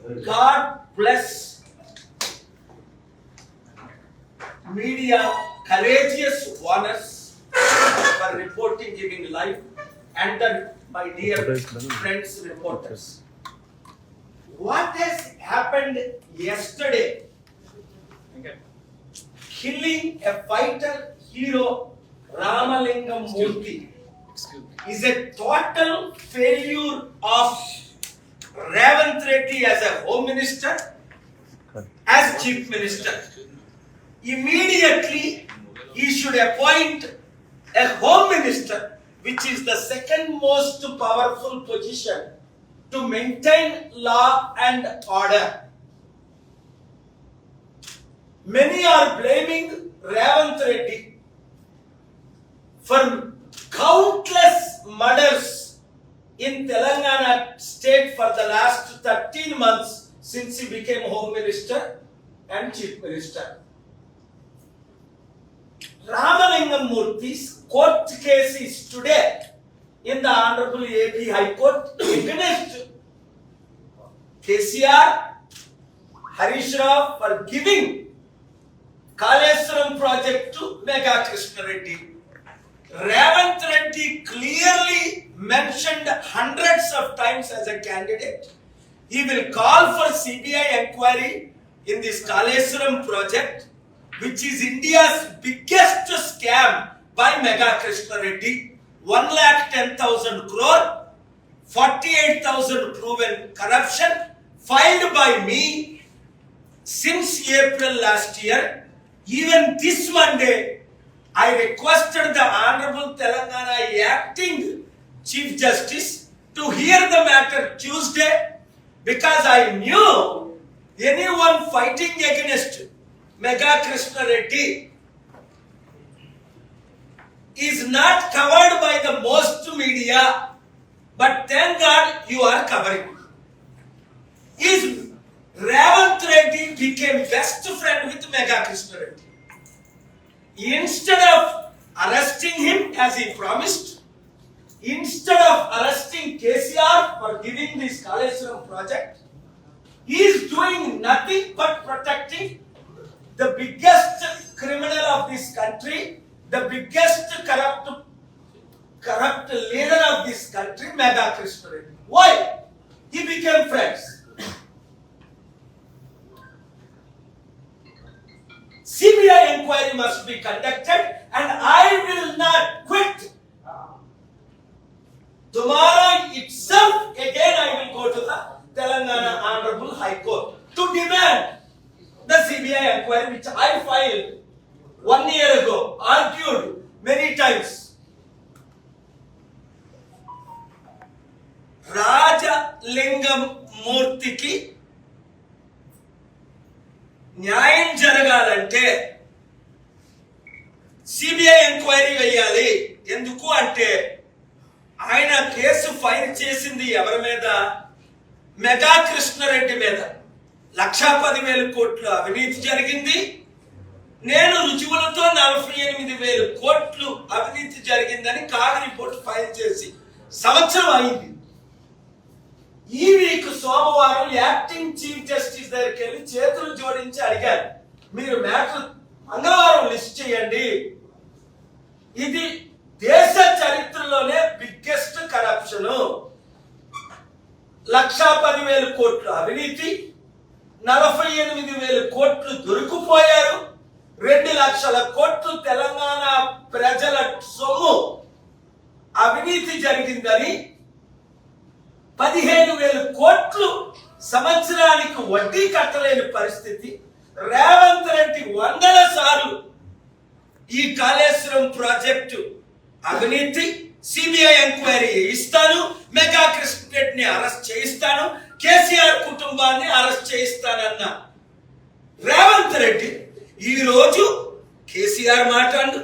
God bless media, courageous owners for reporting, giving life, and then my dear friends reporters. What has happened yesterday? Killing a fighter hero, Ramalingam Murthy, is a total failure of Revanth Reddy as a Home Minister, as Chief Minister. Immediately, he should appoint a Home Minister, which is the second most powerful position to maintain law and order. Many are blaming Revanth Reddy for countless murders in Telangana state for the last 13 months since he became Home Minister and Chief Minister. Ramalingam Murthy's court case is today in the Honorable AP High Court against KCR, Harish Rao for giving Kaleshwaram project to Megha Krishna Reddy. Revanth Reddy clearly mentioned hundreds of times as a candidate. He will call for CBI inquiry in this Kaleshwaram project, which is India's biggest scam by Megha Krishna Reddy. 1,10,000 crore, 48,000 proven corruption, filed by me since April last year. Even this Monday, I requested the Honorable Telangana Acting Chief Justice to hear the matter Tuesday, because I knew anyone fighting against Megha Krishna Reddy is not covered by the most media, but thank God you are covering. Is Revanth Reddy became best friend with Megha Krishna Reddy. Instead of arresting him as he promised, instead of arresting KCR for giving this Kaleshwaram project, he is doing nothing but protecting the biggest criminal of this country, the biggest corrupt leader of this country, Megha Krishna Reddy. Why? He became friends. CBI inquiry must be conducted, and I will not quit. Tomorrow itself, again I will go to the Telangana Honorable High Court to demand the CBI inquiry, which I filed 1 year ago, argued many times. Ramalingam Murthyki న్యాయం జరగాలంటే CBI enquiry వేయాలి. ఎందుకు అంటే ఆయన case file చేసింది ఎవరి మీద? Mega Krishna Reddy మీద. 1,10,000 కోట్ల అవినీతి జరిగింది. నేను రుజువులతో 48,000 కోట్లు అవినీతి జరిగిందని కాగ్ రిపోర్ట్ ఫైల్ చేసి సంవత్సరం అయింది. ఈ వీక్ సోమవారం యాక్టింగ్ చీఫ్ జస్టిస్ దగ్గరికి వెళ్ళి చేతులు జోడించి అడిగారు, మీరు మ్యాటర్ మంగళవారం లిస్ట్ చేయండి. ఇది దేశ చరిత్రలోనే బిగ్గెస్ట్ కరప్షన్. 1,10,000 కోట్ల అవినీతి, 48,000 కోట్లు దొరికిపోయారు, 2 లక్షల కోట్లు తెలంగాణ ప్రజల సొమ్ము అవినీతి జరిగిందని, 15,000 కోట్లు సంవత్సరానికి వడ్డీ కట్టలేని పరిస్థితి. రేవంత్ రెడ్డి 100 సార్లు ఈ కాళేశ్వరం ప్రాజెక్టు అవినీతి సిబిఐ ఎంక్వైరీ ఇస్తాను, మెగా కృష్ణ రెడ్డిని అరెస్ట్ చేయిస్తాను, కేసీఆర్ కుటుంబాన్ని అరెస్ట్ చేయిస్తానన్న రేవంత్ రెడ్డి ఈ రోజు కేసీఆర్ మాట్లాడు,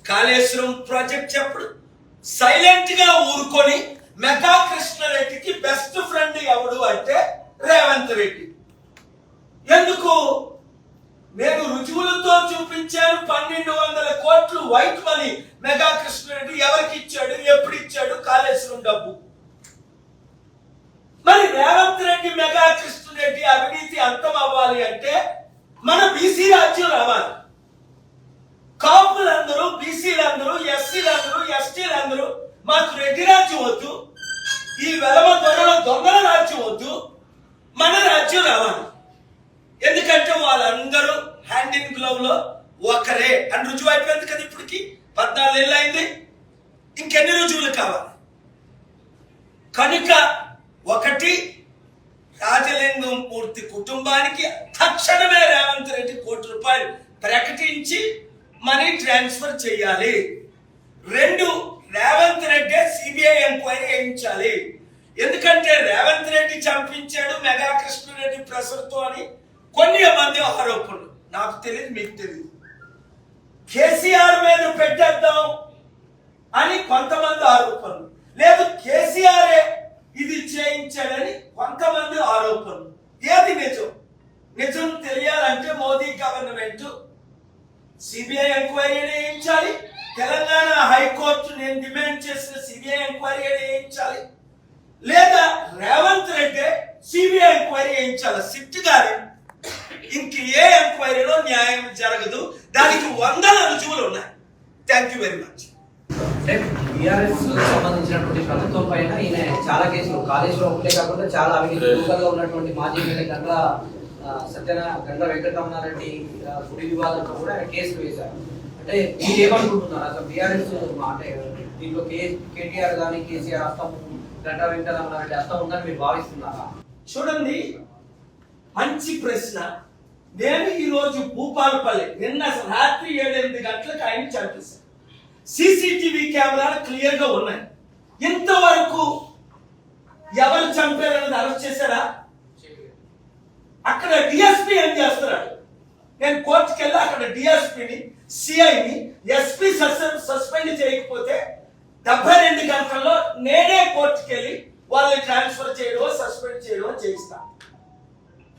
కాళేశ్వరం ప్రాజెక్ట్ చెప్పడు, సైలెంట్ గా ఊరుకొని మెగా కృష్ణ రెడ్డికి బెస్ట్ ఫ్రెండ్ ఎవడు అంటే రేవంత్ రెడ్డి. ఎందుకు? నేను రుజువులతో చూపించాను. 1,200 కోట్లు white money mega Krishna Reddy ఎవరికి ఇచ్చాడు, ఎప్పుడు ఇచ్చాడు, కాళేశ్వరం డబ్బు. మరి రేవంత్ రెడ్డి మెగా కృష్ణ రెడ్డి అవినీతి అంతం అవ్వాలి అంటే మన బీసీ రాజ్యం రావాలి. కాపులందరూ, బీసీలందరూ, ఎస్సీలందరూ, ఎస్టీలందరూ మాకు రెడ్డి రాజ్యం వద్దు, ఈ వెలమ దొరల దొంగల రాజ్యం వద్దు, మన రాజ్యం రావాలి. ఎందుకంటే వాళ్ళందరూ హ్యాండ్ ఇన్ గ్లవ్ లో ఒకరే అని రుజువు అయిపోయింది కదా. ఇప్పటికి 14 ఏళ్ళు అయింది, ఇంకెన్ని రుజువులు కావాలి? కనుక ఒకటి, రాజలింగం మూర్తి కుటుంబానికి తక్షణమే రేవంత్ రెడ్డి ₹1 ప్రకటించి మనీ ట్రాన్స్ఫర్ చేయాలి. 2, రేవంత్ రెడ్డి సిబిఐ ఎంక్వైరీ చేయించాలి. ఎందుకంటే రేవంత్ రెడ్డి చంపించాడు మెగా కృష్ణారెడ్డి ప్రెషర్తో అని కొన్ని మంది ఆరోపణలు. నాకు తెలియదు, మీకు తెలియదు. కేసీఆర్ మీద పెట్టేద్దాం అని కొంతమంది ఆరోపణలు, లేదు కేసీఆరే ఇది చేయించాడని కొంతమంది ఆరోపణలు. ఏది నిజం? నిజం తెలియాలంటే మోదీ గవర్నమెంట్ సిబిఐ ఎంక్వైరీ చేయించాలి. తెలంగాణ హైకోర్టు నేను డిమాండ్ చేసిన సిబిఐ ఎంక్వైరీ చేయించాలి, లేదా రేవంత్ రెడ్డి సిబిఐ ఎంక్వైరీ చేయించాలి. సిట్ గారి ఇంక ఏ ఎంక్వైరీలో న్యాయం జరగదు. దానికి 100 రుజువులు ఉన్నాయి. Thank you very much. BRS సంబంధించినటువంటి ప్రభుత్వం పైన ఈయన చాలా కేసులు, కాళేశ్వరం ఒకటే కాకుండా చాలా అవినీతిగా ఉన్నటువంటి మాజీ ఎమ్మెల్యే గండ్ర వెంకటరమణారెడ్డి గుడి వివాదంలో కూడా ఆయన కేసులు వేశారు. అంటే మీరు ఏమనుకుంటున్నారు అసలు బీఆర్ఎస్ అంటే దీంట్లో కేటీఆర్ కానీ కేసీఆర్ హస్తం, గండ్ర వెంకటరమణారెడ్డి హస్తం ఉందని మీరు భావిస్తున్నారా? చూడండి, మంచి ప్రశ్న. నేను ఈ రోజు భూపాలపల్లి నిన్న రాత్రి 7-8 గంటలకు ఆయన చంపేశాను. సీసీటీవీ కెమెరాలు క్లియర్ గా ఉన్నాయి. ఇంతవరకు ఎవరు చంపారన్నది అరెస్ట్ చేశారా? అక్కడ డిఎస్పీ ఏం చేస్తున్నాడు? నేను కోర్టుకి వెళ్ళి అక్కడ డిఎస్పీని, సిఐని, ఎస్పీ సస్పెండ్ చేయకపోతే 72 గంటల్లో నేనే కోర్టుకి వెళ్ళి వాళ్ళని ట్రాన్స్ఫర్ చేయడమో సస్పెండ్ చేయడమో చేయిస్తా.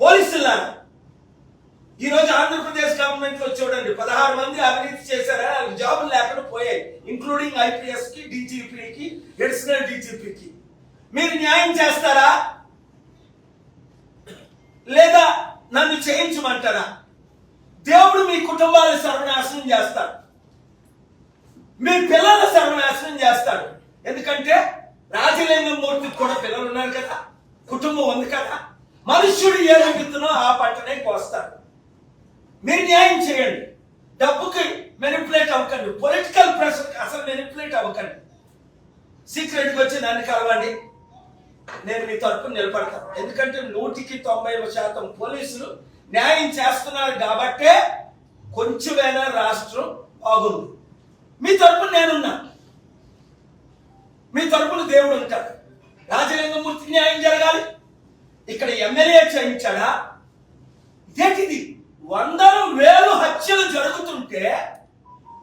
పోలీసులారా, ఈ రోజు ఆంధ్రప్రదేశ్ గవర్నమెంట్ లో చూడండి 16 మంది అవినీతి చేశారా, వాళ్ళకి జాబులు లేకుండా పోయాయి, ఇంక్లూడింగ్ ఐపీఎస్ కి, డీజీపీకి, అడిషనల్ డీజీపీకి. మీరు న్యాయం చేస్తారా లేదా నన్ను చేయించమంటారా? దేవుడు మీ కుటుంబాలను సర్వనాశనం చేస్తాడు, మీ పిల్లల సర్వనాశనం చేస్తాడు. ఎందుకంటే రాజలింగం మూర్తికి కూడా పిల్లలు ఉన్నారు కదా, కుటుంబం ఉంది కదా. మనుష్యుడు ఏ విత్తునో ఆ పంటనే కోస్తాడు. మీరు న్యాయం చేయండి. డబ్బుకి మెనిపులేట్ అవ్వకండి, పొలిటికల్ ప్రెషర్ అసలు మెనిపులేట్ అవ్వకండి. సీక్రెట్కి వచ్చి నన్ను కలవండి, నేను మీ తరపున నిలబడతాను. ఎందుకంటే 100% పోలీసులు న్యాయం చేస్తున్నారు కాబట్టే కొంచెమైనా రాష్ట్రం బాగుంది. మీ తరపున నేనున్నా, మీ తరపున దేవుడు ఉంటాడు. రాజలింగమూర్తి న్యాయం జరగాలి. ఇక్కడ ఎమ్మెల్యే చేయించాడా? ఇదేంటిది? 100,000 హత్యలు జరుగుతుంటే,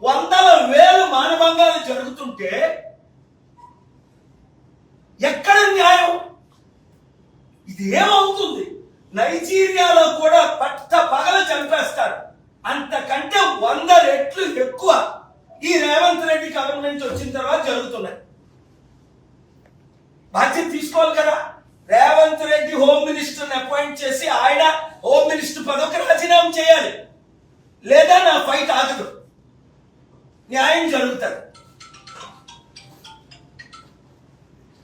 100,000 మానభంగాలు జరుగుతుంటే ఎక్కడ న్యాయం? ఇది ఏమవుతుంది? నైజీరియాలో కూడా పట్ట పగల చంపేస్తారు. అంతకంటే 100 రెట్లు ఎక్కువ ఈ రేవంత్ రెడ్డి గవర్నమెంట్ వచ్చిన తర్వాత జరుగుతున్నాయి. బాధ్యత తీసుకోవాలి కదా. Revanth Reddy home minister appoint చేసి ఆయన హోమ్ మినిస్టర్ పదవికి రాజీనామా చేయాలి, లేదా నా ఫైట్ ఆగదు, న్యాయం జరుగుతుంది.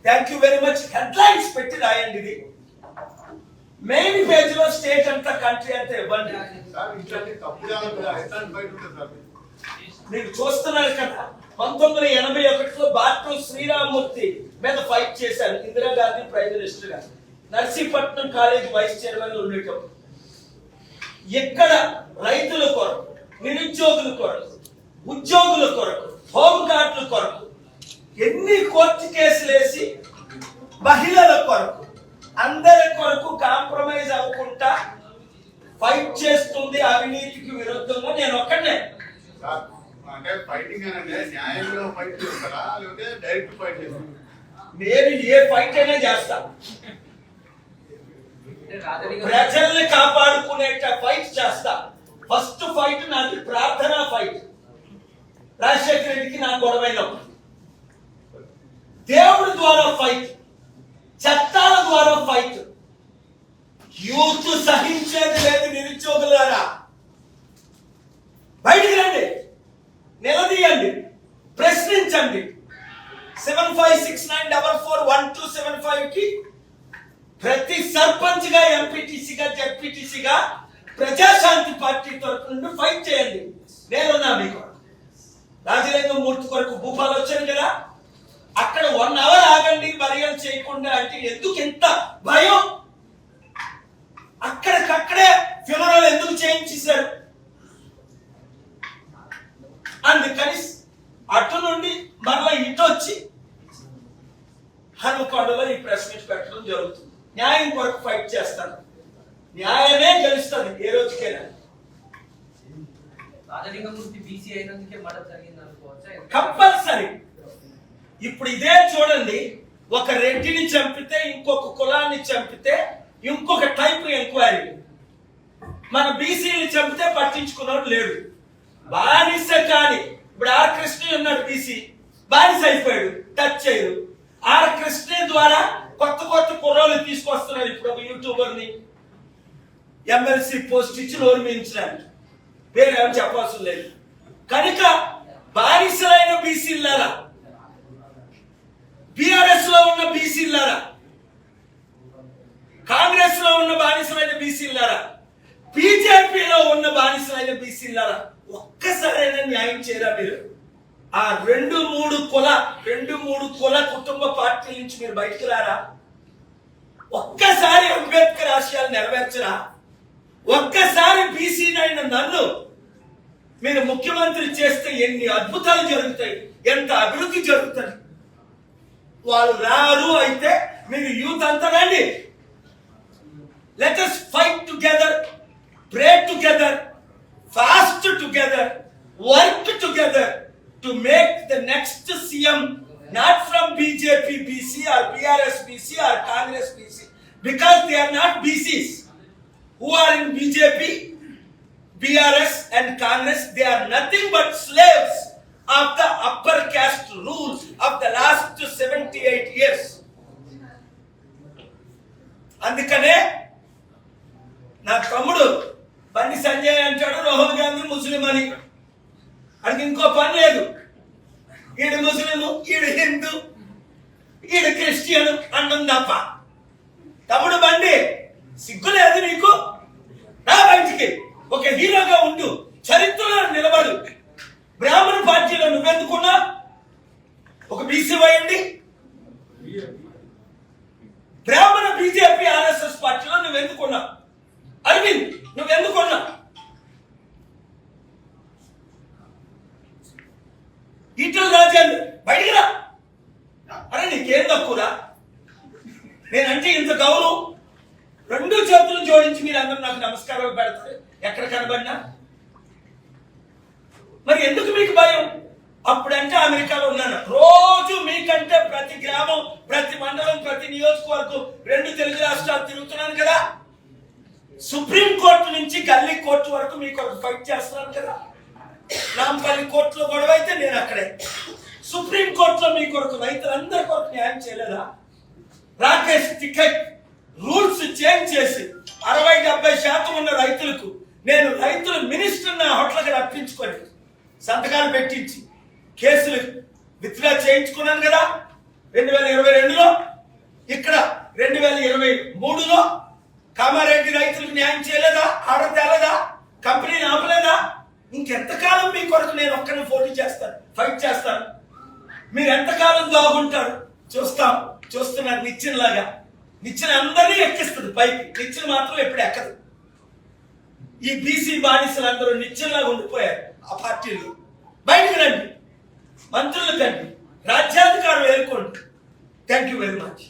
Thank you very much. Headlines పెట్టి రాయండి. ఇది మెయిన్ పేజ్ లో స్టేట్ అంతా కంట్రీ అంతా ఇవ్వండి. మీరు చూస్తున్నారు కదా, 1981లో బాట్నం శ్రీరామూర్తి మీద ఫైట్ చేశారు. ఇందిరాగాంధీ ప్రైమ్ మినిస్టర్ గా, నర్సీపట్నం కాలేజ్ వైస్ చైర్మన్ ఉండేటప్పుడు. ఇక్కడ రైతుల కొరకు, నిరుద్యోగుల కొరకు, ఉద్యోగుల కొరకు, హోమ్ గార్డుల కొరకు ఎన్ని కోర్టు కేసులు వేసి మహిళల కొరకు, అందరి కొరకు కాంప్రమైజ్ అవ్వకుండా ఫైట్ చేస్తుంది అవినీతికి విరుద్ధంగా. నేను ఒక్కనే నేను ఏ ఫైట్ అయినా చేస్తా. ప్రజల్ని కాపాడుకునే ఫైట్ చేస్తా. ఫస్ట్ ఫైట్ నాది ప్రార్థనా ఫైట్. రాజశేఖర రెడ్డికి నా గొడవైనప్పుడు దేవుడి ద్వారా ఫైట్, చట్టాల ద్వారా ఫైట్. యూత్ సహించేది లేదు. నిరుద్యోగులారా బయటికి రండి, నిలదీయండి, ప్రశ్నించండి. 7569441275 కి ప్రతి సర్పంచ్ గా, ఎంపీటీసీగా, జడ్పీటీసీగా ప్రజాశాంతి పార్టీ తరఫు నుండి ఫైట్ చేయండి. నేనున్నా మీకు. రాజలింగం మూర్తి కొరకు భూపాలు వచ్చాను కదా, అక్కడ 1 అవర్ ఆగండి మర్యాద చేయకుండా అంటే ఎందుకు ఎంత భయం? అక్కడికక్కడే ఫ్యూనరల్ ఎందుకు చేయించేశారు? అందుకని అటు నుండి మరలా ఇటు వచ్చి హనుకొండలో ఈ ప్రెస్ మీట్ పెట్టడం జరుగుతుంది. న్యాయం కొరకు ఫైట్ చేస్తాను. న్యాయమే గెలుస్తుంది ఏ రోజుకైనా. రాజలింగమూర్తి బీసీ అయినందుకే మర్డర్ జరిగింది అనుకోవచ్చా? కంపల్సరీ. ఇప్పుడు ఇదే చూడండి, ఒక రెడ్డిని చంపితే, ఇంకొక కులాన్ని చంపితే ఇంకొక టైప్ ఎంక్వైరీ. మన బీసీని చంపితే పట్టించుకున్నాడు లేడు. బానిస కానీ ఇప్పుడు ఆర్ కృష్ణ ఉన్నాడు, బీసీ బానిస అయిపోయాడు, టచ్ చేయరు. ఆర్ కృష్ణ ద్వారా కొత్త కొత్త కుర్రోళ్ళు తీసుకొస్తున్నారు. ఇప్పుడు ఒక యూట్యూబర్ని ఎమ్మెల్సీ పోస్ట్ ఇచ్చి నోర్మించడానికి పేరేమని చెప్పాల్సి లేదు. కనుక బానిసలైన బీసీలారా, బిఆర్ఎస్ లో ఉన్న బీసీలారా, కాంగ్రెస్ లో ఉన్న బానిసలైన బీసీలారా, బీజేపీలో ఉన్న బానిసలైన బీసీలారా, ఒక్కసారైనా న్యాయం చేయరా మీరు? ఆ 2-3 కుల కుటుంబ పార్టీల నుంచి మీరు బయటకు రారా? ఒక్కసారి అంబేద్కర్ ఆశయాలు నెరవేర్చరా? ఒక్కసారి బీసీనైన నన్ను మీరు ముఖ్యమంత్రి చేస్తే ఎన్ని అద్భుతాలు జరుగుతాయి, ఎంత అభివృద్ధి జరుగుతుంది. వాళ్ళు రారు అయితే మీరు యూత్ అంతా రండి. Let us fight together, pray together, fast together, work together to make the next CM not from BJP BC or BRS BC or Congress BC, because they are not BCs who are in BJP, BRS and Congress. They are nothing but slaves of the upper caste rule of the last 78 years. అందుకనే నా తమ్ముడు బండి సంజయ్ అంటాడు రాహుల్ గాంధీ ముస్లిం అని. అడిగి ఇంకో పని లేదు. ఈడు ముస్లిము, ఈడు హిందూ, ఈడు క్రిస్టియన్ అన్నం తప్ప. తమ్ముడు బండి, సిగ్గు లేదు నీకు? రా బయటికి, ఒక హీరోగా ఉండు, చరిత్రలో నిలబడు. బ్రాహ్మణ పార్టీలో నువ్వెందుకున్నా? ఒక బీసీ అయ్యండి. బ్రాహ్మణ బీజేపీ ఆర్ఎస్ఎస్ పార్టీలో నువ్వెందుకున్నా? అరవింద్ నువ్వెందుకున్నా? ఈటల రాజేంద్ర బయటికి రా. అరే నీకేం తక్కువరా? నేనంటే ఇంత గౌరవం. 2 చేతులు జోడించి మీరు అందరూ నాకు నమస్కారాలు పెడతారు ఎక్కడ కనబడినా. మరి ఎందుకు మీకు భయం? అప్పుడంటే అమెరికాలో ఉన్నాను, రోజు మీకంటే ప్రతి గ్రామం, ప్రతి మండలం, ప్రతి నియోజకవర్గం 2 తెలుగు రాష్ట్రాలు తిరుగుతున్నాను కదా. సుప్రీం కోర్టు నుంచి గల్లీ కోర్టు వరకు మీకు ఫైట్ చేస్తున్నాను కదా. నాంపల్లి కోర్టులో గొడవ అయితే నేను అక్కడే. సుప్రీం కోర్టులో మీ కొరకు, రైతులందరి కొరకు న్యాయం చేయలేదా? రాకేష్ టికెట్ రూల్స్ చేంజ్ చేసి 60-70% ఉన్న రైతులకు నేను రైతుల మినిస్టర్ నా హోటల్కి రప్పించుకొని సంతకాలు పెట్టించి కేసులు విత్డ్రా చేయించుకున్నాను కదా 2022లో. ఇక్కడ 2023లో కామారెడ్డి రైతులకు న్యాయం చేయలేదా? ఆర్డర్ తేలేదా? కంపెనీని ఆపలేదా? ఇంకెంతకాలం మీ కొరకు నేను ఒక్కరిని పోటీ చేస్తాను, ఫైట్ చేస్తాను? మీరు ఎంతకాలం దాగుంటారు? చూస్తున్నారు నిచ్చెనలాగా. నిచ్చెన అందరినీ ఎక్కిస్తుంది పైకి, నిచ్చెన మాత్రం ఎప్పుడు ఎక్కదు. ఈ బీసీ బానిసలు అందరూ నిచ్చెనలాగా ఉండిపోయారు ఆ పార్టీలు. బయటకు రండి, మంత్రులు కండి, రాజ్యాధికారం ఏర్కోండి. Thank you very much.